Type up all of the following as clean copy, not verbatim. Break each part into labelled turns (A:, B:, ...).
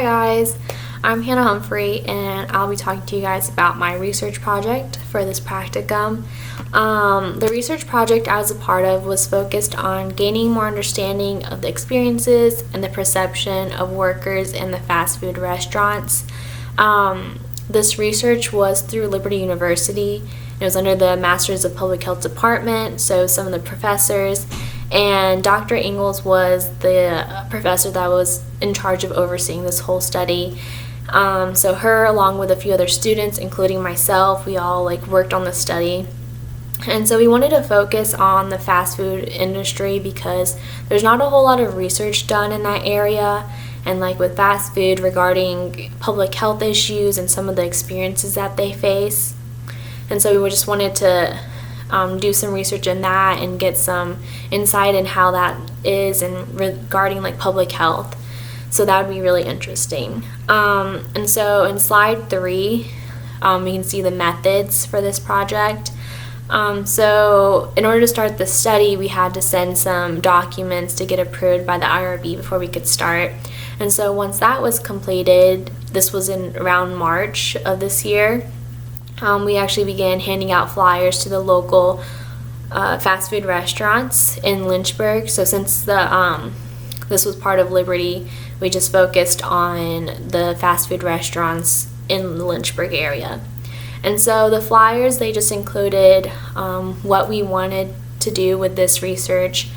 A: Hi guys, I'm Hannah Humphrey and I'll be talking to you guys about my research project for this practicum. The research project I was a part of was focused on gaining more understanding of the experiences and the perception of workers in the fast food restaurants. This research was through Liberty University. It was under the Masters of Public Health Department, so some of the professors, and Dr. Ingalls was the professor that was in charge of overseeing this whole study. So her, along with a few other students, including myself, we all worked on the study. And so we wanted to focus on the fast food industry because there's not a whole lot of research done in that area, and with fast food regarding public health issues and some of the experiences that they face. And so we just wanted to do some research in that and get some insight in how that is and regarding public health. So that would be really interesting. And so in slide 3, we can see the methods for this project. So in order to start the study, we had to send some documents to get approved by the IRB before we could start. And so once that was completed, this was in around March of this year, we actually began handing out flyers to the local fast food restaurants in Lynchburg. So since this was part of Liberty, we just focused on the fast food restaurants in the Lynchburg area. And so the flyers, they just included what we wanted to do with this research,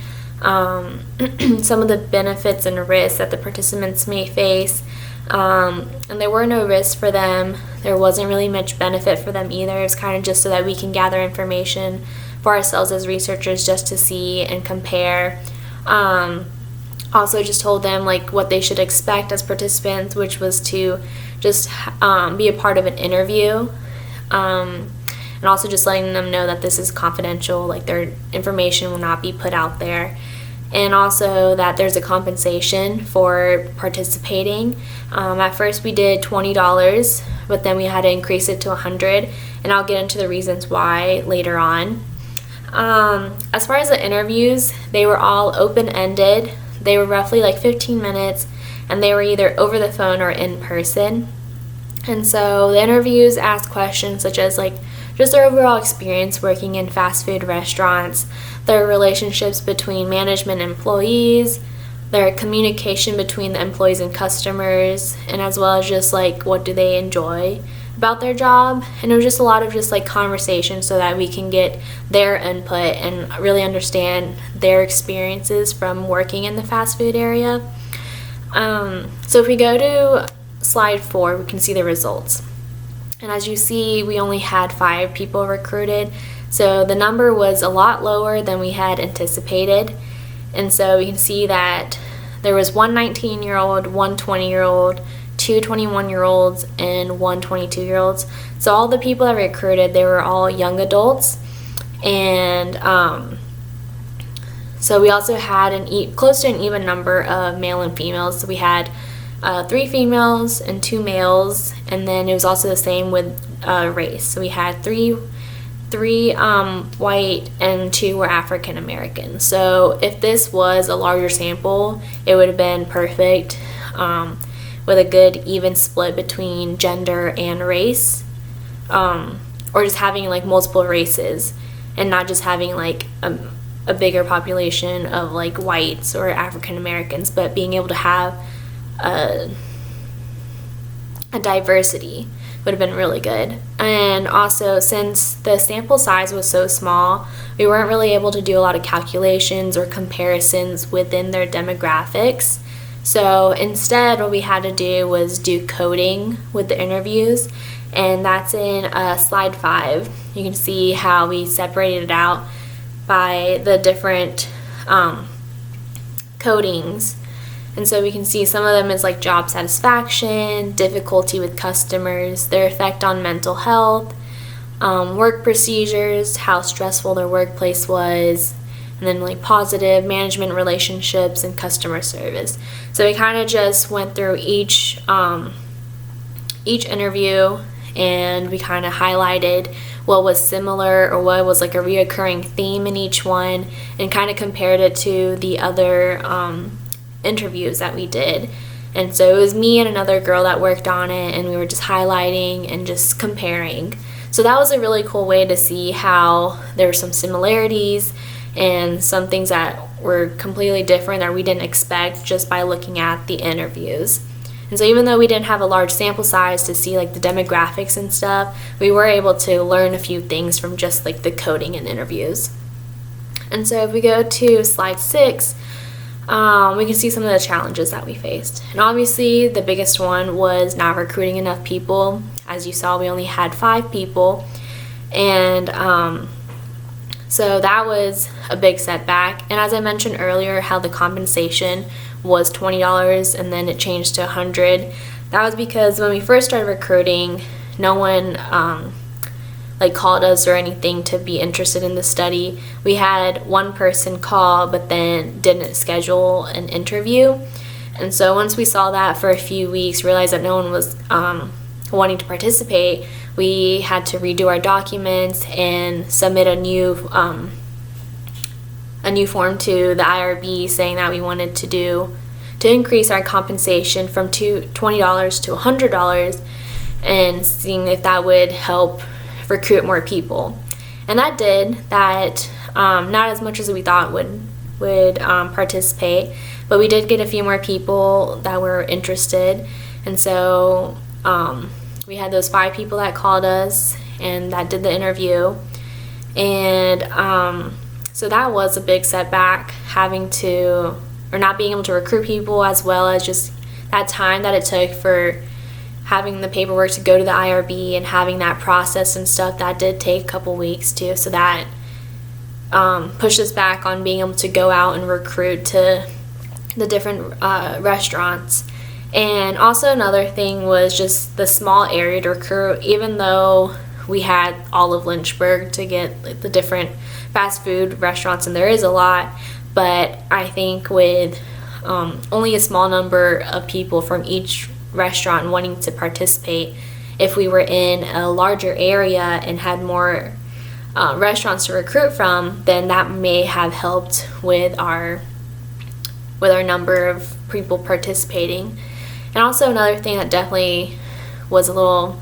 A: some of the benefits and risks that the participants may face. And there were no risks for them. There wasn't really much benefit for them either. It's kind of just so that we can gather information for ourselves as researchers just to see and compare. Also just told them what they should expect as participants, which was to just be a part of an interview. And also just letting them know that this is confidential, their information will not be put out there. And also that there's a compensation for participating. At first we did $20, but then we had to increase it to $100, and I'll get into the reasons why later on. As far as the interviews, they were all open-ended. They were roughly 15 minutes, and they were either over the phone or in person. And so the interviews asked questions such as just their overall experience working in fast food restaurants, their relationships between management and employees, their communication between the employees and customers, and as well as just what do they enjoy about their job. And it was just a lot of just conversation so that we can get their input and really understand their experiences from working in the fast food area. So if we go to slide 4, we can see the results. And as you see, we only had 5 people recruited, so the number was a lot lower than we had anticipated. And so we can see that there was one 19-year-old, one 20-year-old, 2 21-year-olds, and 1 22-year-olds. So all the people that recruited, they were all young adults. And so we also had close to an even number of male and females. So we had 3 females and 2 males, and then it was also the same with race. So we had three white and 2 were African American. So if this was a larger sample, it would have been perfect, with a good even split between gender and race, or just having multiple races and not just having a bigger population of whites or African Americans, but being able to have a diversity would have been really good. And also, since the sample size was so small, we weren't really able to do a lot of calculations or comparisons within their demographics. So instead, what we had to do was do coding with the interviews, and that's in slide 5. You can see how we separated it out by the different codings. And so we can see some of them is job satisfaction, difficulty with customers, their effect on mental health, work procedures, how stressful their workplace was, and then positive management relationships and customer service. So we kind of just went through each interview, and we kind of highlighted what was similar or what was a reoccurring theme in each one, and kind of compared it to the other interviews that we did. And so it was me and another girl that worked on it, and we were just highlighting and just comparing. So that was a really cool way to see how there were some similarities and some things that were completely different that we didn't expect just by looking at the interviews. And so even though we didn't have a large sample size to see like the demographics and stuff, we were able to learn a few things from just like the coding and interviews. And so if we go to slide 6, we can see some of the challenges that we faced. And obviously the biggest one was not recruiting enough people. As you saw, we only had 5 people. And so that was a big setback. And as I mentioned earlier, how the compensation was $20 and then it changed to $100. That was because when we first started recruiting, no one called us or anything to be interested in the study. We had one person call but then didn't schedule an interview. And so once we saw that for a few weeks, realized that no one was wanting to participate, we had to redo our documents and submit a new form to the IRB saying that we wanted to increase our compensation from $20 to $100 and seeing if that would help recruit more people. And that did. That not as much as we thought would participate, but we did get a few more people that were interested. And so we had those 5 people that called us and that did the interview. And so that was a big setback, not being able to recruit people, as well as just that time that it took for having the paperwork to go to the IRB and having that process and stuff. That did take a couple weeks too. So that pushed us back on being able to go out and recruit to the different restaurants. And also another thing was just the small area to recruit. Even though we had all of Lynchburg to get the different fast food restaurants, and there is a lot, but I think with only a small number of people from each restaurant wanting to participate, if we were in a larger area and had more restaurants to recruit from, then that may have helped with our number of people participating. And also another thing that definitely was a little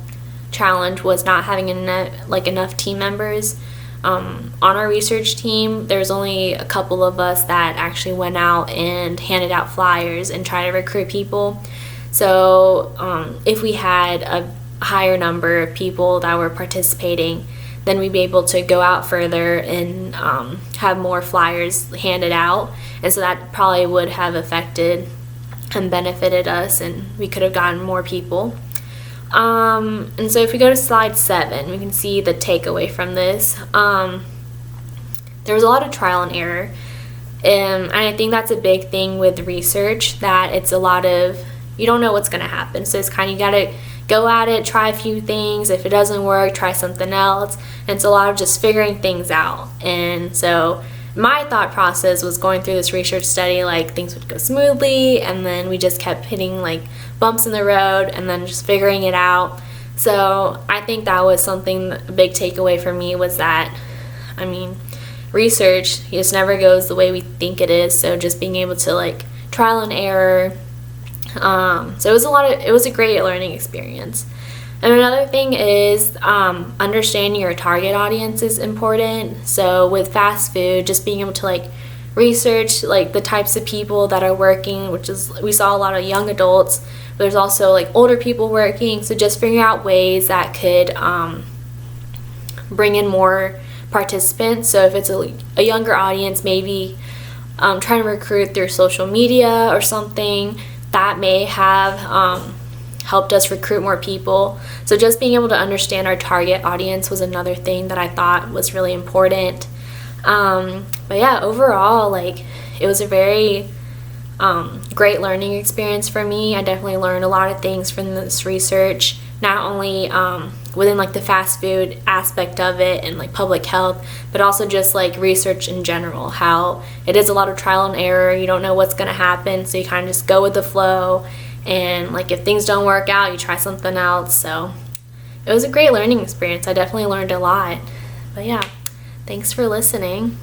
A: challenge was not having enough team members. On our research team, there's only a couple of us that actually went out and handed out flyers and tried to recruit people. So if we had a higher number of people that were participating, then we'd be able to go out further and have more flyers handed out. And so that probably would have affected and benefited us, and we could have gotten more people. And so if we go to slide 7, we can see the takeaway from this. There was a lot of trial and error. And I think that's a big thing with research, that it's a lot of, you don't know what's going to happen. So it's kind of, you got to go at it, try a few things. If it doesn't work, try something else. And it's a lot of just figuring things out. And so my thought process was going through this research study, like things would go smoothly, and then we just kept hitting like bumps in the road and then just figuring it out. So I think that was something, a big takeaway for me was that, research just never goes the way we think it is. So just being able to trial and error. So it was a great learning experience. And another thing is understanding your target audience is important. So with fast food, just being able to research the types of people that are working, which is, we saw a lot of young adults, but there's also older people working. So just figuring out ways that could bring in more participants. So if it's a younger audience, maybe trying to recruit through social media or something, that may have helped us recruit more people. So just being able to understand our target audience was another thing that I thought was really important. But yeah, overall, it was a very great learning experience for me. I definitely learned a lot of things from this research, not only within the fast food aspect of it and public health, but also just research in general, how it is a lot of trial and error. You don't know what's going to happen, so you kind of just go with the flow. And if things don't work out, you try something else. So it was a great learning experience. I definitely learned a lot. But yeah, thanks for listening.